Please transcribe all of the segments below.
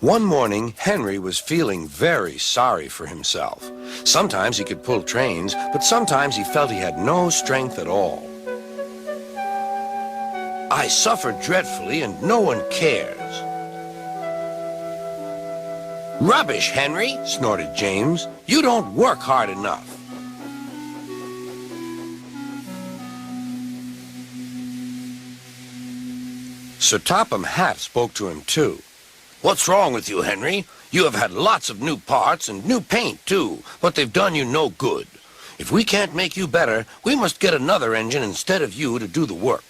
One morning, Henry was feeling very sorry for himself. Sometimes he could pull trains, but sometimes he felt he had no strength at all. I suffer dreadfully and no one cares. Rubbish, Henry, snorted James. You don't work hard enough. Sir Topham Hatt spoke to him too. What's wrong with you, Henry? You have had lots of new parts and new paint too, but they've done you no good. If we can't make you better, we must get another engine instead of you to do the work.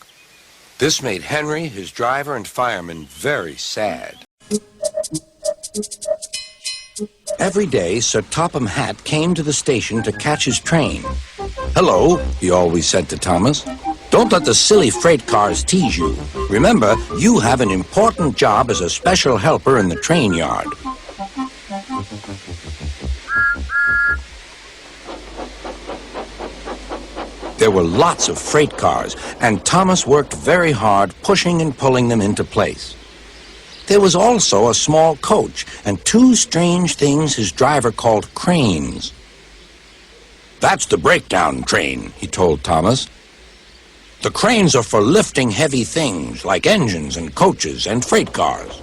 This made Henry, his driver, and fireman very sad. Every day, Sir Topham Hatt came to the station to catch his train. Hello, he always said to Thomas. Don't let the silly freight cars tease you. Remember, you have an important job as a special helper in the train yard. There were lots of freight cars, and Thomas worked very hard pushing and pulling them into place. There was also a small coach and two strange things his driver called cranes. That's the breakdown train, he told Thomas. The cranes are for lifting heavy things like engines and coaches and freight cars.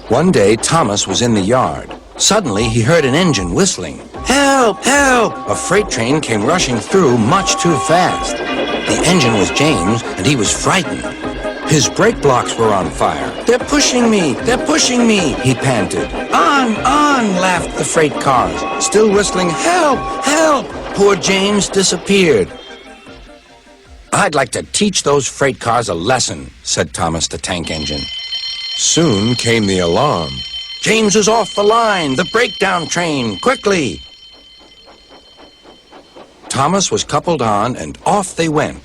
One day, Thomas was in the yard. Suddenly, he heard an engine whistling. Help! Help! A freight train came rushing through much too fast. The engine was James, and he was frightened. His brake blocks were on fire. They're pushing me! They're pushing me! He panted. On! On! Laughed the freight cars, still whistling, Help! Help! Poor James disappeared. I'd like to teach those freight cars a lesson, said Thomas the tank engine. Soon came the alarm. James is off the line! The breakdown train! Quickly! Thomas was coupled on, and off they went.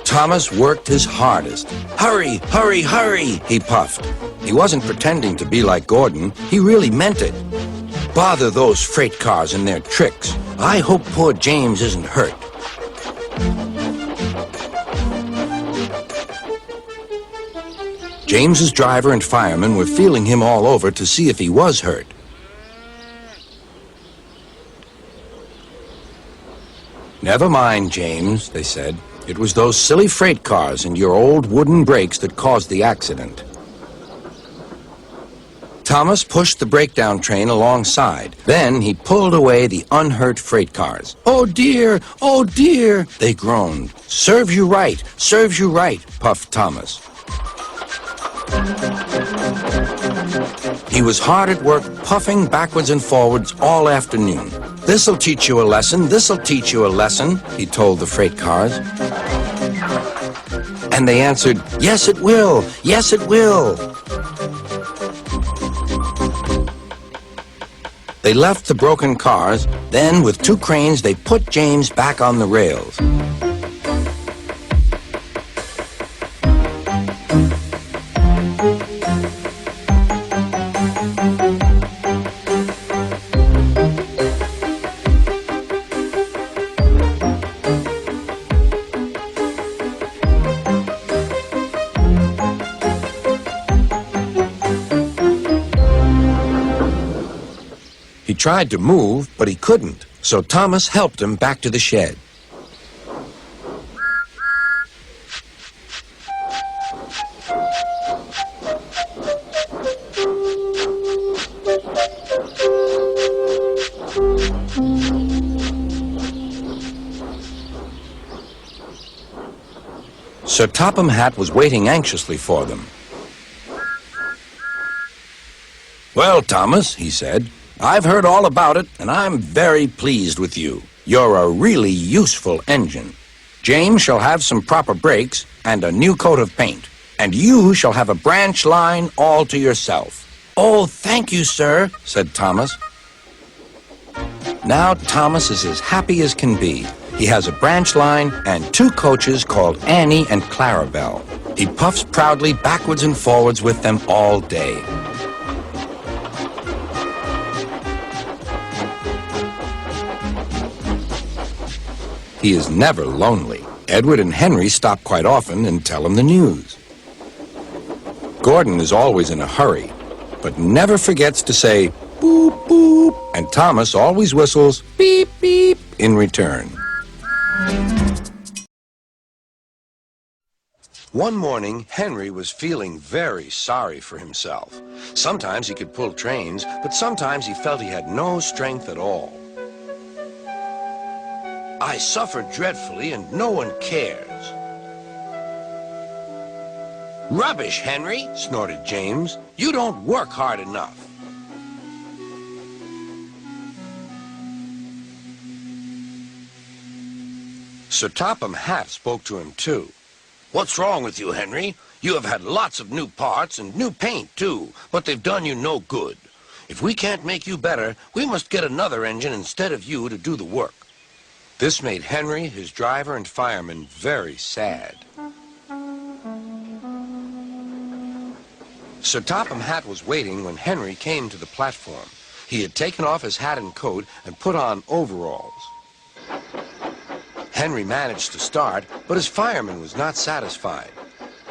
Thomas worked his hardest. Hurry, hurry, hurry, he puffed. He wasn't pretending to be like Gordon. He really meant it. Bother those freight cars and their tricks. I hope poor James isn't hurt. James's driver and fireman were feeling him all over to see if he was hurt. Never mind, James, they said. It was those silly freight cars and your old wooden brakes that caused the accident. Thomas pushed the breakdown train alongside. Then he pulled away the unhurt freight cars. Oh dear, they groaned. Serves you right, puffed Thomas. He was hard at work, puffing backwards and forwards all afternoon. This'll teach you a lesson, he told the freight cars. And they answered, yes it will. They left the broken cars, then with two cranes they put James back on the rails. He tried to move, but he couldn't, so Thomas helped him back to the shed. Sir Topham Hatt was waiting anxiously for them. Well, Thomas, he said, I've heard all about it, and I'm very pleased with you. You're a really useful engine. James shall have some proper brakes and a new coat of paint, and you shall have a branch line all to yourself. Oh, thank you, sir, said Thomas. Now Thomas is as happy as can be. He has a branch line and two coaches called Annie and Clarabelle. He puffs proudly backwards and forwards with them all day. He is never lonely. Edward and Henry stop quite often and tell him the news. Gordon is always in a hurry, but never forgets to say boop, boop, and Thomas always whistles beep, beep in return. One morning, Henry was feeling very sorry for himself. Sometimes he could pull trains, but sometimes he felt he had no strength at all. I suffer dreadfully and no one cares. Rubbish, Henry, snorted James. You don't work hard enough. Sir Topham Hatt spoke to him too. What's wrong with you, Henry? You have had lots of new parts and new paint too, but they've done you no good. If we can't make you better, we must get another engine instead of you to do the work. This made Henry, his driver, and fireman very sad. Sir Topham Hatt was waiting when Henry came to the platform. He had taken off his hat and coat and put on overalls. Henry managed to start, but his fireman was not satisfied.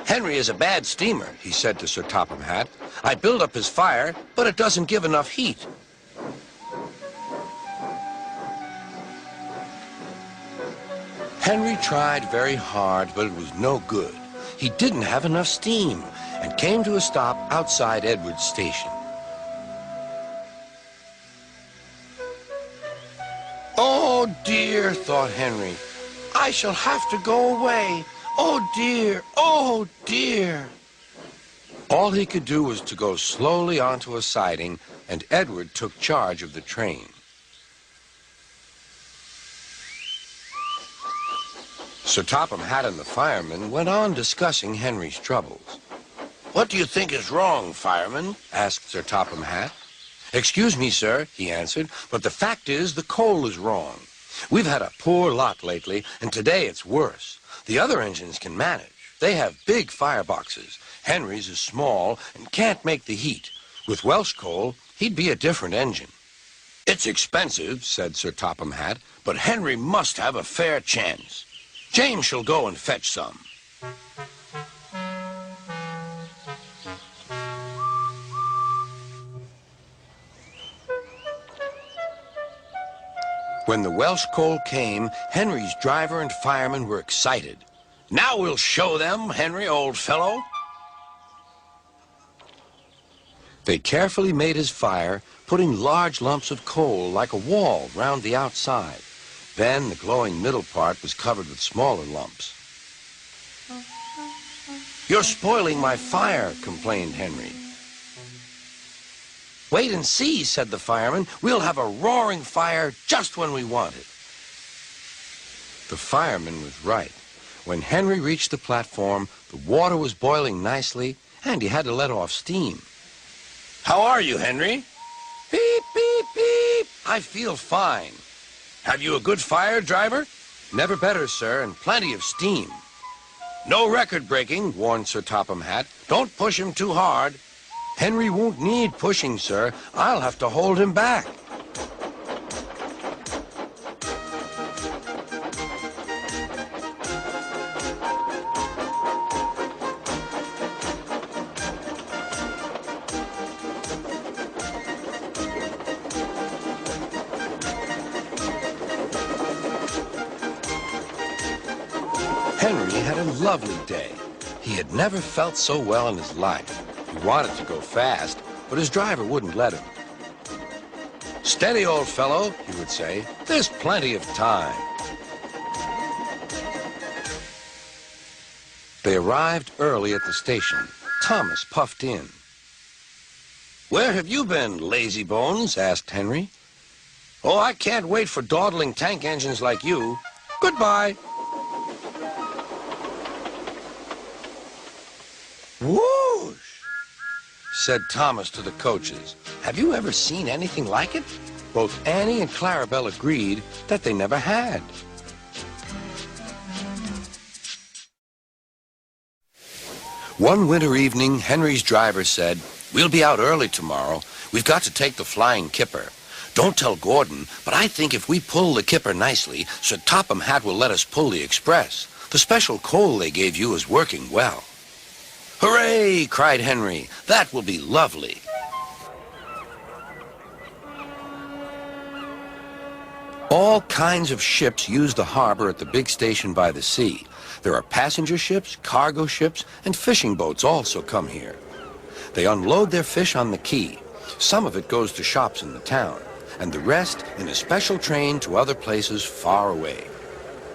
Henry is a bad steamer, he said to Sir Topham Hatt. I build up his fire, but it doesn't give enough heat. Henry tried very hard, but it was no good. He didn't have enough steam and came to a stop outside Edward's station. Oh dear, thought Henry. I shall have to go away. Oh dear, oh dear. All he could do was to go slowly onto a siding, and Edward took charge of the train. Sir Topham Hatt and the fireman went on discussing Henry's troubles. What do you think is wrong, fireman? Asked Sir Topham Hatt. Excuse me, sir, he answered, but the fact is the coal is wrong. We've had a poor lot lately, and today it's worse. The other engines can manage. They have big fireboxes. Henry's is small and can't make the heat. With Welsh coal, he'd be a different engine. It's expensive, said Sir Topham Hatt, but Henry must have a fair chance. James shall go and fetch some. When the Welsh coal came, Henry's driver and fireman were excited. Now we'll show them, Henry, old fellow. They carefully made his fire, putting large lumps of coal like a wall round the outside. Then the glowing middle part was covered with smaller lumps. You're spoiling my fire, complained Henry. Wait and see, said the fireman. We'll have a roaring fire just when we want it. The fireman was right. When Henry reached the platform, the water was boiling nicely, and he had to let off steam. How are you, Henry? Beep, beep, beep. I feel fine. Have you a good fire, driver? Never better, sir, and plenty of steam. No record breaking, warned Sir Topham Hatt. Don't push him too hard. Henry won't need pushing, sir. I'll have to hold him back. Henry had a lovely day. He had never felt so well in his life. He wanted to go fast, but his driver wouldn't let him. Steady, old fellow, he would say. There's plenty of time. They arrived early at the station. Thomas puffed in. Where have you been, lazy bones? Asked Henry. Oh, I can't wait for dawdling tank engines like you. Goodbye. Whoosh, said Thomas to the coaches. Have you ever seen anything like it? Both Annie and Clarabelle agreed that they never had. One winter evening, Henry's driver said, "We'll be out early tomorrow. We've got to take the Flying Kipper. Don't tell Gordon, but I think if we pull the Kipper nicely, Sir Topham Hatt will let us pull the Express. The special coal they gave you is working well. Hooray! Cried Henry. That will be lovely. All kinds of ships use the harbor at the big station by the sea. There are passenger ships, cargo ships, and fishing boats also come here. They unload their fish on the quay. Some of it goes to shops in the town, and the rest in a special train to other places far away.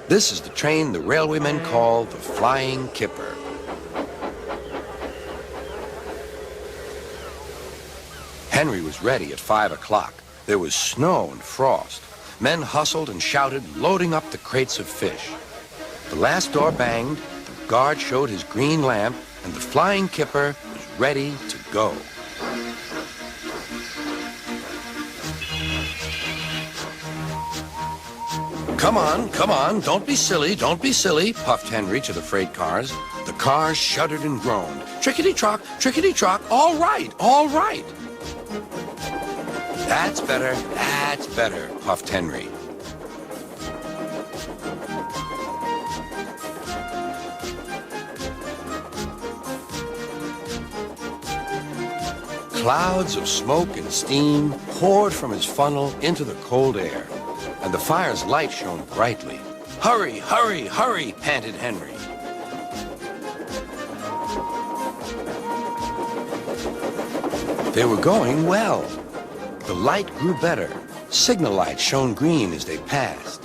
This is the train the railwaymen call the Flying Kipper. Henry was ready at 5 o'clock. There was snow and frost. Men hustled and shouted, loading up the crates of fish. The last door banged, the guard showed his green lamp, and the Flying Kipper was ready to go. Come on, don't be silly, puffed Henry to the freight cars. The cars shuddered and groaned. Trickety-trock, all right. That's better, puffed Henry. Clouds of smoke and steam poured from his funnel into the cold air, and the fire's light shone brightly. Hurry, panted Henry. They were going well. The light grew better. Signal lights shone green as they passed.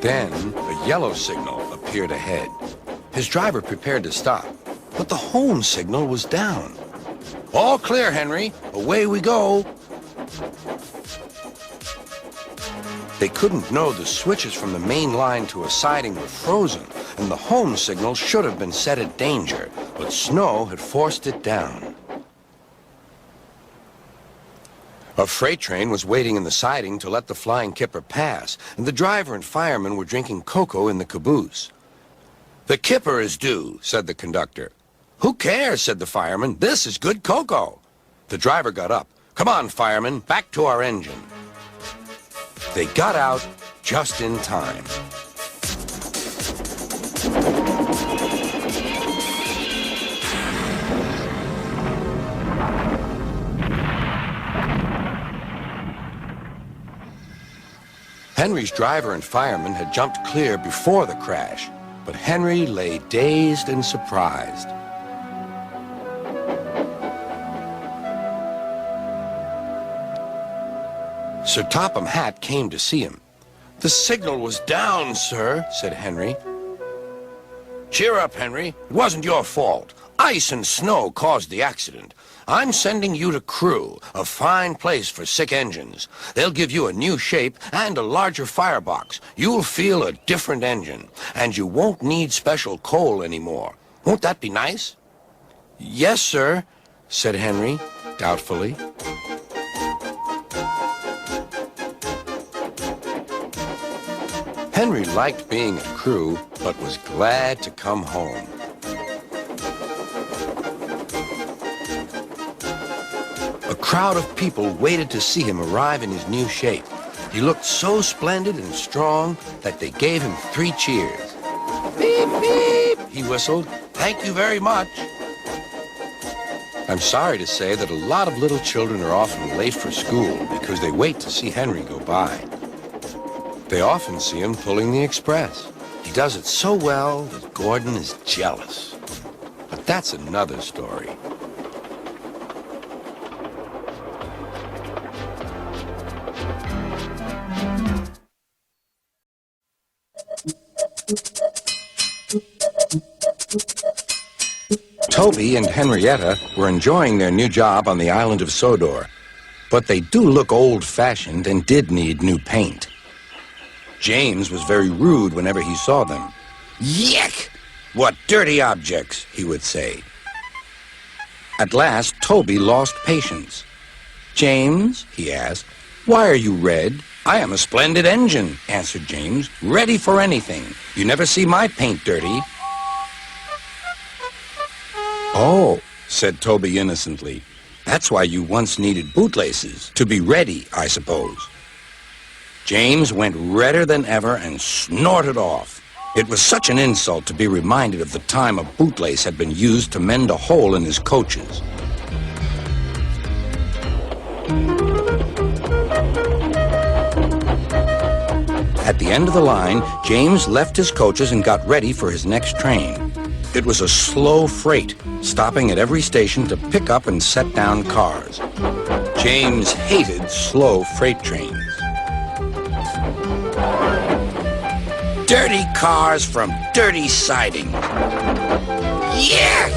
Then a yellow signal appeared ahead. His driver prepared to stop, but the home signal was down. All clear, Henry. Away we go. They couldn't know the switches from the main line to a siding were frozen, and the home signal should have been set at danger, but snow had forced it down. A freight train was waiting in the siding to let the Flying Kipper pass, and the driver and fireman were drinking cocoa in the caboose. The Kipper is due, said the conductor. Who cares, said the fireman. This is good cocoa. The driver got up. Come on, fireman, back to our engine. They got out just in time. Henry's driver and fireman had jumped clear before the crash, but Henry lay dazed and surprised. Sir Topham Hatt came to see him. The signal was down, sir, said Henry. Cheer up, Henry. It wasn't your fault. Ice and snow caused the accident. I'm sending you to Crewe, a fine place for sick engines. They'll give you a new shape and a larger firebox. You'll feel a different engine, and you won't need special coal anymore. Won't that be nice? Yes, sir, said Henry, doubtfully. Henry liked being at Crewe, but was glad to come home. A crowd of people waited to see him arrive in his new shape. He looked so splendid and strong that they gave him 3 cheers. Beep, beep, he whistled. Thank you very much. I'm sorry to say that a lot of little children are often late for school because they wait to see Henry go by. They often see him pulling the express. He does it so well that Gordon is jealous. But that's another story. Toby and Henrietta were enjoying their new job on the island of Sodor, but they do look old-fashioned and did need new paint. James was very rude whenever he saw them. Yuck! What dirty objects, he would say. At last, Toby lost patience. James, he asked, why are you red? I am a splendid engine, answered James, ready for anything. You never see my paint dirty. Oh, said Toby innocently. That's why you once needed bootlaces, to be ready, I suppose. James went redder than ever and snorted off. It was such an insult to be reminded of the time a bootlace had been used to mend a hole in his coaches. At the end of the line, James left his coaches and got ready for his next train. It was a slow freight, stopping at every station to pick up and set down cars. James hated slow freight trains. Dirty cars from dirty siding. Yeah!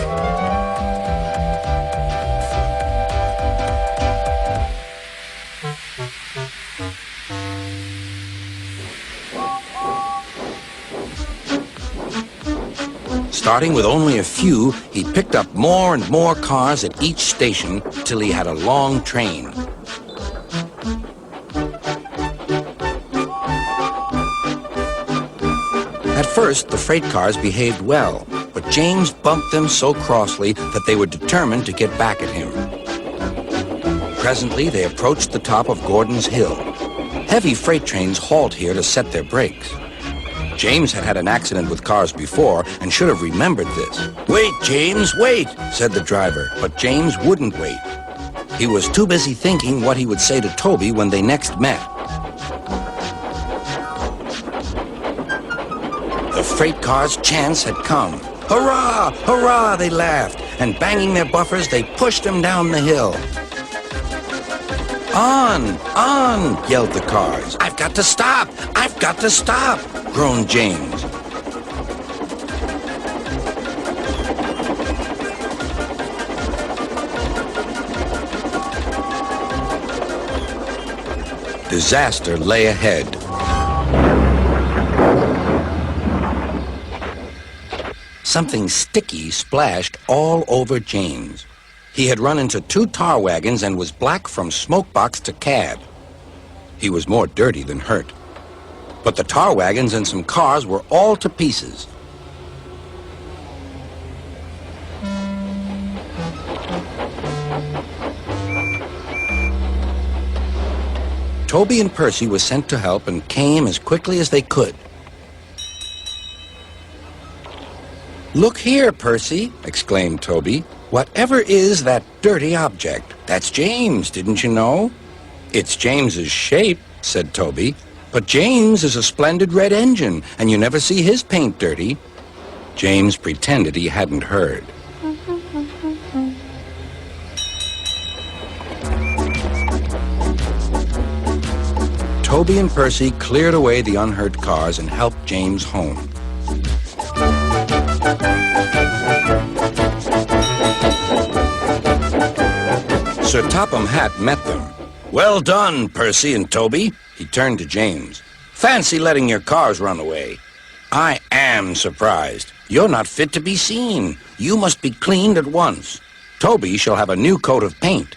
Starting with only a few, he picked up more and more cars at each station till he had a long train. At first, the freight cars behaved well, but James bumped them so crossly that they were determined to get back at him. Presently, they approached the top of Gordon's Hill. Heavy freight trains halt here to set their brakes. James had had an accident with cars before and should have remembered this. "Wait, James, wait," said the driver, but James wouldn't wait. He was too busy thinking what he would say to Toby when they next met. The freight car's chance had come. "Hurrah! Hurrah!" they laughed, and banging their buffers, they pushed him down the hill. "On! On!" yelled the cars. "I've got to stop! I've got to stop!" groaned James. Disaster lay ahead. Something sticky splashed all over James. He had run into 2 tar wagons and was black from smokebox to cab. He was more dirty than hurt. But the tar wagons and some cars were all to pieces. Toby and Percy were sent to help and came as quickly as they could. "Look here, Percy," exclaimed Toby. "Whatever is that dirty object? That's James, didn't you know?" "It's James's shape," said Toby. "But James is a splendid red engine, and you never see his paint dirty." James pretended he hadn't heard. Toby and Percy cleared away the unhurt cars and helped James home. Sir Topham Hatt met them. "Well done, Percy and Toby." He turned to James. "Fancy letting your cars run away. I am surprised. You're not fit to be seen. You must be cleaned at once. Toby shall have a new coat of paint."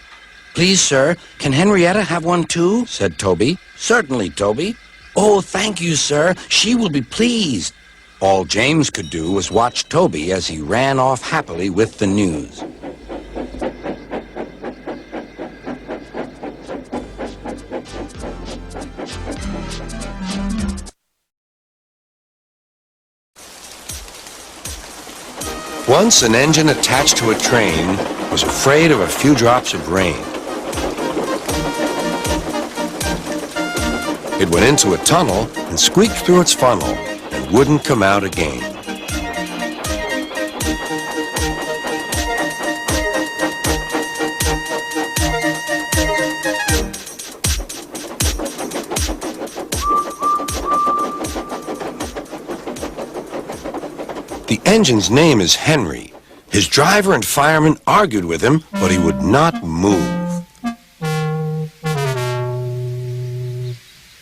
"Please, sir, can Henrietta have one too?" said Toby. "Certainly, Toby." "Oh, thank you, sir. She will be pleased." All James could do was watch Toby as he ran off happily with the news. Once an engine attached to a train was afraid of a few drops of rain. It went into a tunnel and squeaked through its funnel and wouldn't come out again. The engine's name is Henry. His driver and fireman argued with him, but he would not move.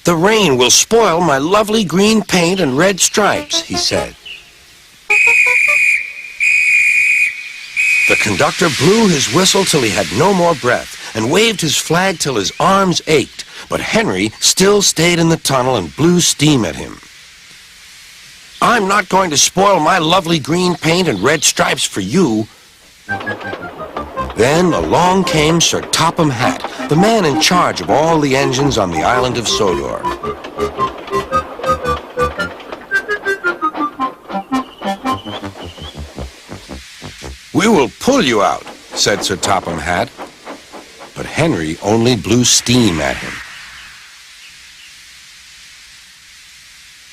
"The rain will spoil my lovely green paint and red stripes," he said. The conductor blew his whistle till he had no more breath and waved his flag till his arms ached, but Henry still stayed in the tunnel and blew steam at him. "I'm not going to spoil my lovely green paint and red stripes for you." Then along came Sir Topham Hatt, the man in charge of all the engines on the island of Sodor. "We will pull you out," said Sir Topham Hatt. But Henry only blew steam at him.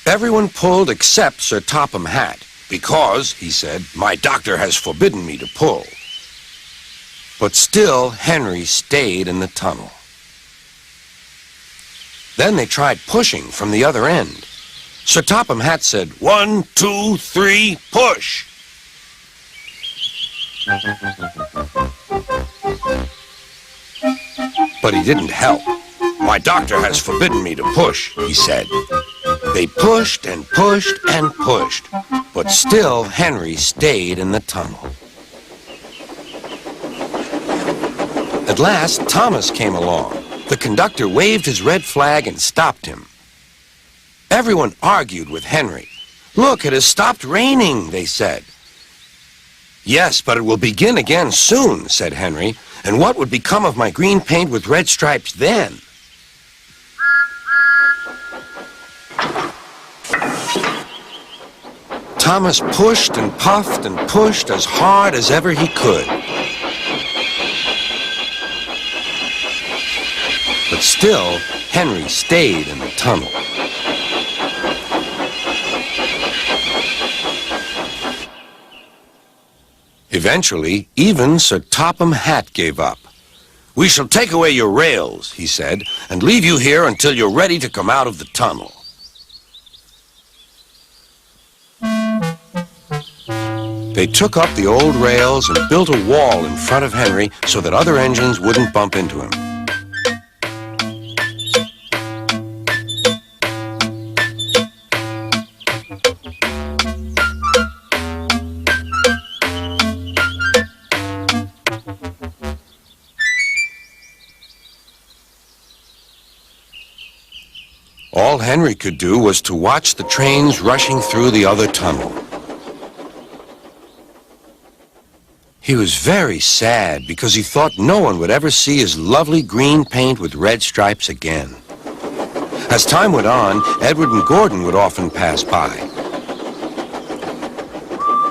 Everyone pulled except Sir Topham Hatt, because, he said, "my doctor has forbidden me to pull." But still, Henry stayed in the tunnel. Then they tried pushing from the other end. Sir Topham Hatt said, "1, 2, 3, push!" But he didn't help. "My doctor has forbidden me to push," he said. They pushed and pushed and pushed, but still Henry stayed in the tunnel. At last, Thomas came along. The conductor waved his red flag and stopped him. Everyone argued with Henry. "Look, it has stopped raining," they said. "Yes, but it will begin again soon," said Henry. "And what would become of my green paint with red stripes then?" Thomas pushed and puffed and pushed as hard as ever he could. But still, Henry stayed in the tunnel. Eventually, even Sir Topham Hatt gave up. "We shall take away your rails," he said, "and leave you here until you're ready to come out of the tunnel." They took up the old rails and built a wall in front of Henry so that other engines wouldn't bump into him. All Henry could do was to watch the trains rushing through the other tunnel. He was very sad because he thought no one would ever see his lovely green paint with red stripes again. As time went on, Edward and Gordon would often pass by.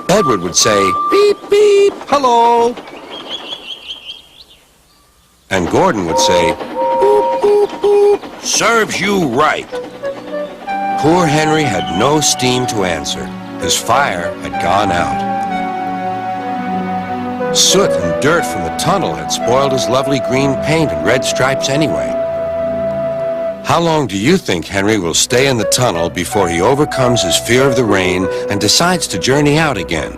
Edward would say, "Beep, beep, hello." And Gordon would say, "Boop, boop, boop, serves you right." Poor Henry had no steam to answer. His fire had gone out. Soot and dirt from the tunnel had spoiled his lovely green paint and red stripes anyway. How long do you think Henry will stay in the tunnel before he overcomes his fear of the rain and decides to journey out again?